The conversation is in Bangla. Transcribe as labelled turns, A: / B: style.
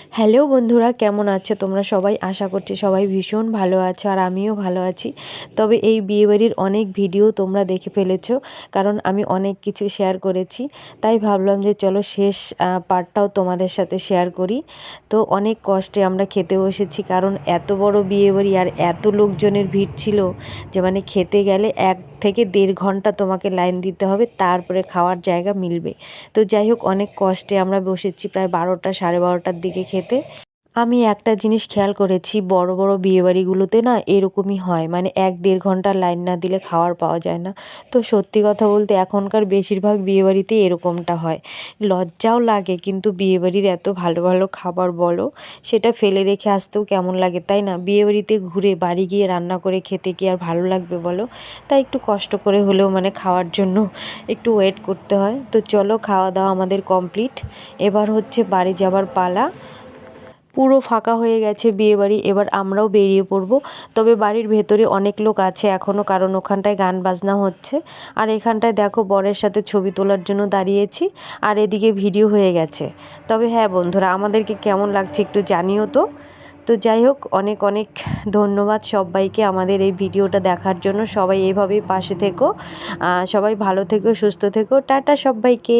A: হ্যালো বন্ধুরা, কেমন আছো তোমরা সবাই? আশা করছি সবাই ভীষণ ভালো আছো আর আমিও ভালো আছি। তবে এই বিয়েবাড়ির অনেক ভিডিও তোমরা দেখে ফেলেছো, কারণ আমি অনেক কিছু শেয়ার করেছি। তাই ভাবলাম যে চলো শেষ পার্টটাও তোমাদের সাথে শেয়ার করি। তো অনেক কষ্টে আমরা খেতে বসেছি, কারণ এত বড় বিয়েবাড়ি আর এত লোকজনের ভিড় ছিল যে মানে খেতে গেলে 1 থেকে 1.5 ঘন্টা তোমাকে লাইন দিতে হবে, তারপরে খাওয়ার জায়গা মিলবে। তো যাই হোক, অনেক কষ্টে আমরা বসেছি প্রায় 12টা, সাড়ে 12টার দিকে খেতে। আমি একটা জিনিস খেয়াল করেছি, বড় বড় বিয়েবাড়িগুলোতে না এরকমই হয়, মানে 1-1.5 ঘন্টা লাইন না দিলে খাওয়ার পাওয়া যায় না। তো সত্যি কথা বলতে এখনকার বেশিরভাগ বিয়েবাড়িতেই এরকমটা হয়। লজ্জাও লাগে, কিন্তু বিয়েবাড়ির এত ভালো ভালো খাবার বলো, সেটা ফেলে রেখে আসতেও কেমন লাগে, তাই না? বিয়েবাড়িতে ঘুরে বাড়ি গিয়ে রান্না করে খেতে কি আর ভালো লাগবে বলো? তাই একটু কষ্ট করে হলেও মানে খাওয়ার জন্য একটু ওয়েট করতে হয়। তো চলো, খাওয়া দাওয়া আমাদের কমপ্লিট। এবার হচ্ছে বাড়ি যাবার পালা। পুরো ফাঁকা হয়ে গেছে বিয়েবাড়ি, এবার আমরাও বেরিয়ে পড়ব। তবে বাড়ির ভেতরে অনেক লোক আছে এখনও, কারণ ওখানটায় গান বাজনা হচ্ছে। আর এখানটায় দেখো বরের সাথে ছবি তোলার জন্য দাঁড়িয়েছি, আর এদিকে ভিডিও হয়ে গেছে। তবে হ্যাঁ বন্ধুরা, আমাদেরকে কেমন লাগছে একটু জানিও তো। তো যাই হোক, অনেক অনেক ধন্যবাদ সবাইকে আমাদের এই ভিডিওটা দেখার জন্য। সবাই এইভাবেই পাশে থেকো, সবাই ভালো থেকো, সুস্থ থেকো। টাটা সবাইকে।